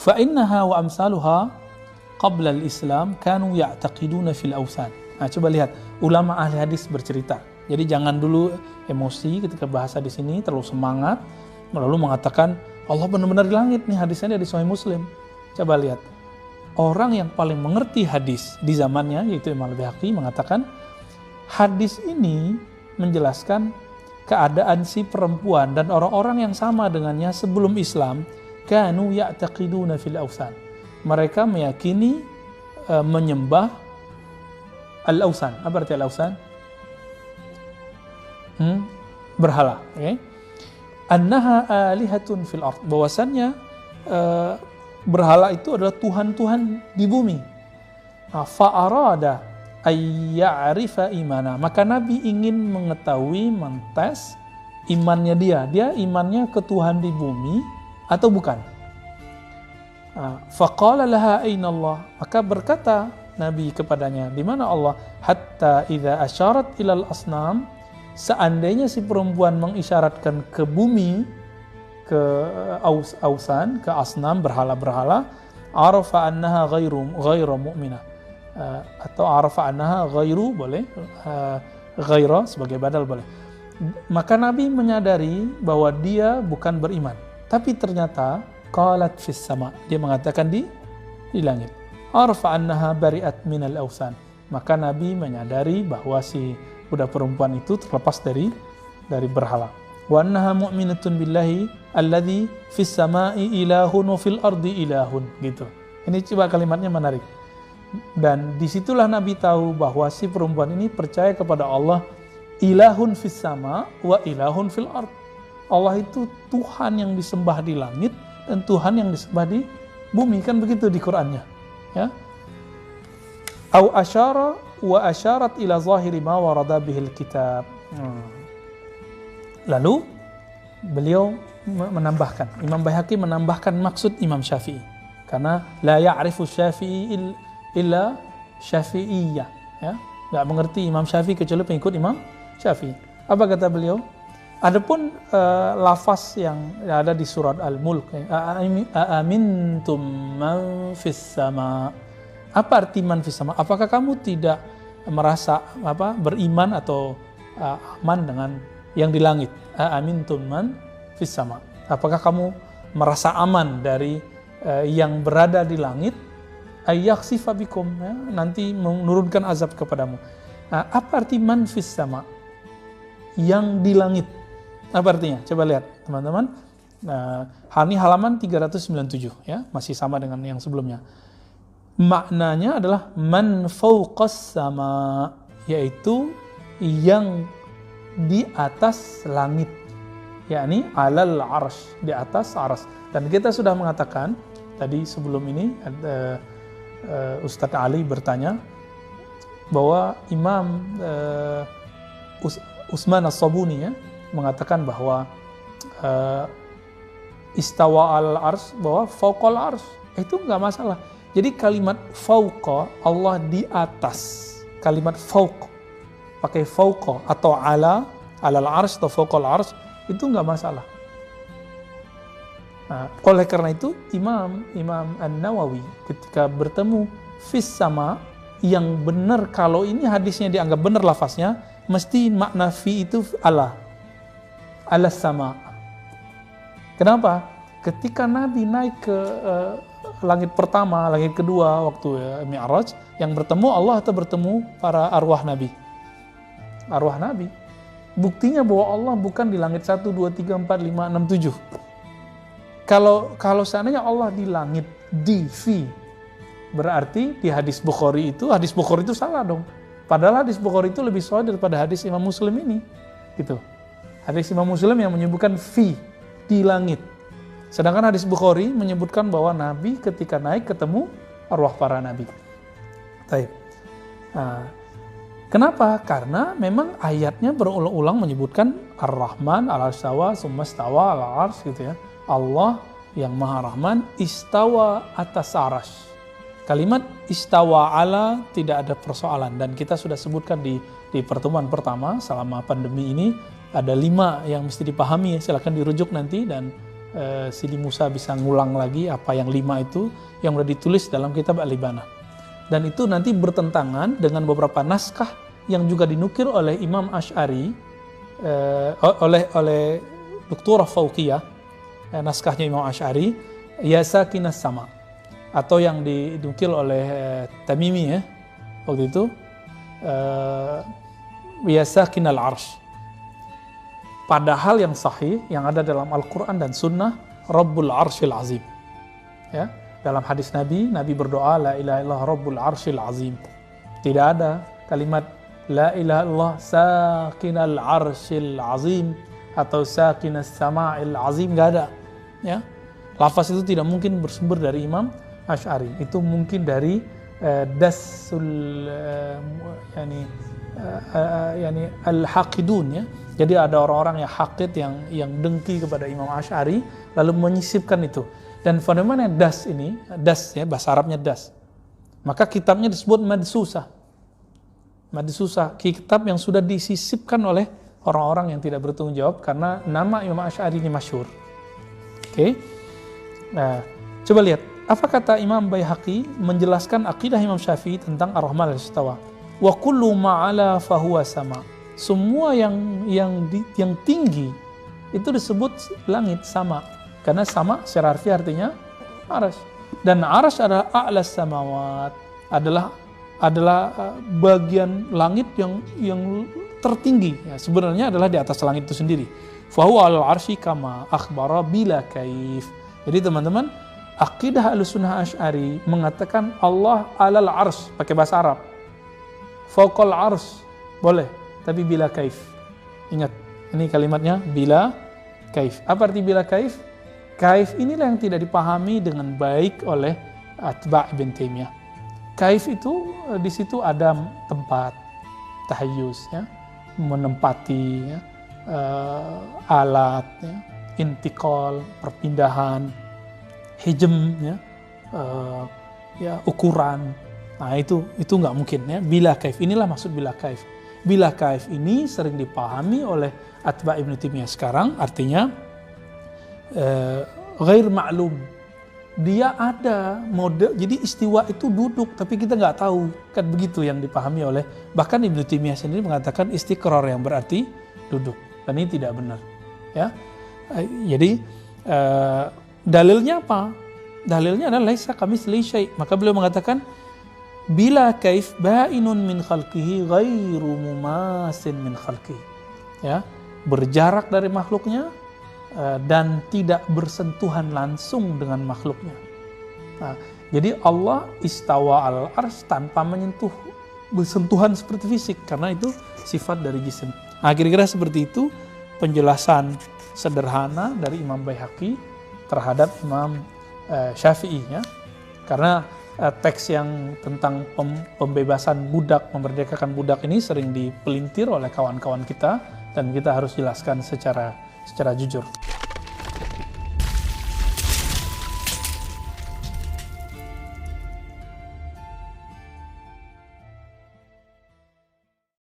Fa innaha wa amsaluha qabla al-Islam kanu ya'taqiduna fil awsan. Nah, coba lihat ulama ahli hadis bercerita. Jadi jangan dulu emosi ketika bahasa di sini terlalu semangat lalu mengatakan Allah benar-benar di langit nih, hadisnya di Sahih Muslim. Coba lihat. Orang yang paling mengerti hadis di zamannya yaitu Imam Al-Baihaqi mengatakan hadis ini menjelaskan keadaan si perempuan dan orang-orang yang sama dengannya sebelum Islam, kanu ya'taqiduna fil awsan. Mereka meyakini menyembah al-awsan. Apa arti al-awsan? Berhala, okay? Annaha alihatun fil ard. Bahwasannya berhala itu adalah tuhan-tuhan di bumi. Fa'arada ayya'rifa imana. Maka Nabi ingin mengetahui, mentes imannya dia. Dia imannya ke Tuhan di bumi atau bukan? Faqala laha aina Allah. Maka berkata Nabi kepadanya, di mana Allah? Hatta idza asyarat ilal asnam. Seandainya si perempuan mengisyaratkan ke bumi, ke ausan, ke asnam, berhala-berhala, arafa annaha ghairu mu'minah, atau arafa annaha ghairu, boleh, ghaira sebagai badal boleh. Maka Nabi menyadari bahwa dia bukan beriman, tapi ternyata qalat fis sama, dia mengatakan di langit. Arafa annaha bari'at minal awsan. Maka Nabi menyadari bahwa si budak perempuan itu terlepas dari berhala. Wa annaha mu'minatun billahi alladhi fis sama'i ilahun wa fil ardi ilahun, gitu. Ini coba kalimatnya menarik. Dan disitulah Nabi tahu bahwa si perempuan ini percaya kepada Allah, ilahun fis sama wa ilahun fil ard. Allah itu Tuhan yang disembah di langit dan Tuhan yang disembah di bumi, kan begitu di Qur'annya, ya. Au asyara wa asyarat ila zahiri ma warada bihil kitab. Lalu beliau menambahkan, Imam Baihaqi menambahkan maksud Imam Syafi'i, karena la ya'rifu Syafi'i illa Syafi'iyah, ya, nggak mengerti Imam Syafi'i kecuali pengikut Imam Syafi'i. Apa kata beliau? Adapun lafaz yang ada di surat Al-Mulk, amintum man fis sama. Apa arti man fis sama? Apakah kamu tidak merasa beriman atau aman dengan yang di langit? Amintum man fis sama. Apakah kamu merasa aman dari yang berada di langit? Ayyakhsifa bikum, ya, nanti menurunkan azab kepadamu. Apa arti man fis sama? Yang di langit. Apa artinya? Coba lihat, teman-teman. Ini halaman 397, ya, masih sama dengan yang sebelumnya. Maknanya adalah man fawqas sama, yaitu yang di atas langit, yakni alal arsh, di atas arsy. Dan kita sudah mengatakan tadi sebelum ini Ustadz Ali bertanya bahwa Imam Utsman As-Sabuni, ya, mengatakan bahwa istawa al arsh, bahwa fawqal arsh itu enggak masalah. Jadi kalimat fauqa, Allah di atas. Kalimat fauq, pakai fauqa atau alal arsh atau fauqal arsh, itu enggak masalah. Oleh karena itu Imam An-Nawawi ketika bertemu fis sama, yang benar kalau ini hadisnya dianggap benar lafaznya, mesti makna fi itu ala sama. Kenapa? Ketika Nabi naik ke langit pertama, langit kedua waktu Mi'raj, yang bertemu Allah atau bertemu para arwah Nabi? Arwah Nabi. Buktinya bahwa Allah bukan di langit 1, 2, 3, 4, 5, 6, 7. Kalau seandainya Allah di langit di fi, berarti di hadis Bukhari itu salah dong. Padahal hadis Bukhari itu lebih sahih daripada hadis Imam Muslim ini, gitu. Hadis Imam Muslim yang menyebutkan fi, di langit. Sedangkan hadis Bukhari menyebutkan bahwa Nabi ketika naik ketemu arwah para nabi. Baik. Kenapa? Karena memang ayatnya berulang-ulang menyebutkan Ar-Rahman al-Istawa summa istawa al-Ars, gitu ya. Allah yang Maha Rahman istawa atas arsy. Kalimat istawa ala tidak ada persoalan, dan kita sudah sebutkan di pertemuan pertama selama pandemi ini ada 5 yang mesti dipahami, ya. Silakan dirujuk nanti, dan Sidi Musa bisa ngulang lagi apa yang 5 itu yang sudah ditulis dalam kitab Al-Ibana. Dan itu nanti bertentangan dengan beberapa naskah yang juga dinukil oleh Imam Asy'ari, oleh Doktorah Fauqiyah, naskahnya Imam Asy'ari, Ya Sakinas Sama, atau yang dinukil oleh Tamimi ya, waktu itu Ya Sakinal Arsh. Padahal yang sahih, yang ada dalam Al-Quran dan Sunnah, Rabbul Arshil Azim. Ya, dalam hadis Nabi berdoa, La ilaha illallah Rabbul Arshil Azim. Tidak ada kalimat La ilaha illallah Sakinal Arshil Azim atau Sakinas Sama'il Azim, nggak ada. Ya, lafaz itu tidak mungkin bersumber dari Imam Asy'ari. Itu mungkin dari dasul yani al-haqidun ya. Jadi ada orang-orang yang haqid, yang dengki kepada Imam Asy'ari lalu menyisipkan itu. Dan fenomena das ini, das ya, bahasa Arabnya das. Maka kitabnya disebut madsusah. Madsusah, kitab yang sudah disisipkan oleh orang-orang yang tidak bertanggung jawab karena nama Imam Asy'ari ini masyhur. Oke. Nah, coba lihat apa kata Imam Baihaqi menjelaskan akidah Imam Syafi'i tentang Ar-Rahman al-Istawa. Wa kullu ma'ala fahuwa sama. Semua yang tinggi itu disebut langit sama, karena sama secara harfiah artinya arsy. Dan arsy adalah a'las samawat, adalah bagian langit yang tertinggi. Ya, sebenarnya adalah di atas langit itu sendiri. Fahuwa al-arsy kama akhbara bila kaif. Jadi teman-teman, akidah Ahlussunnah Asy'ari mengatakan Allah alal arsy pakai bahasa Arab. Fauqal arsy boleh, tapi bila kaif. Ingat, ini kalimatnya bila kaif. Apa arti bila kaif? Kaif inilah yang tidak dipahami dengan baik oleh atba' Ibn Taimiyah. Kaif itu di situ ada tempat, tahayyuz ya, menempati ya, alat ya, intiqal, perpindahan, hijm ya, ya ukuran. Nah itu nggak mungkin ya. Bila kaif, inilah maksud bila kaif. Bila kaif ini sering dipahami oleh atba' Ibn Taimiyah sekarang, artinya ghair ma'lum. Dia ada mode, jadi istiwa itu duduk, tapi kita nggak tahu, kan begitu yang dipahami oleh, bahkan Ibn Taimiyah sendiri mengatakan istiqrar yang berarti duduk, dan ini tidak benar. Ya, jadi dalilnya apa? Dalilnya adalah laisa kamitslihi syai'. Maka beliau mengatakan bila kaif ba'inun min khalqihi ghairu mumasin min khalqihi. Ya, berjarak dari makhluknya dan tidak bersentuhan langsung dengan makhluknya. Nah, jadi Allah istawa al-arsy tanpa menyentuh, bersentuhan seperti fisik, karena itu sifat dari jisim. Nah, kira-kira seperti itu penjelasan sederhana dari Imam Baihaqi terhadap Imam Syafi'i ya. Karena teks yang tentang pembebasan budak, memerdekakan budak ini sering dipelintir oleh kawan-kawan kita, dan kita harus jelaskan secara jujur.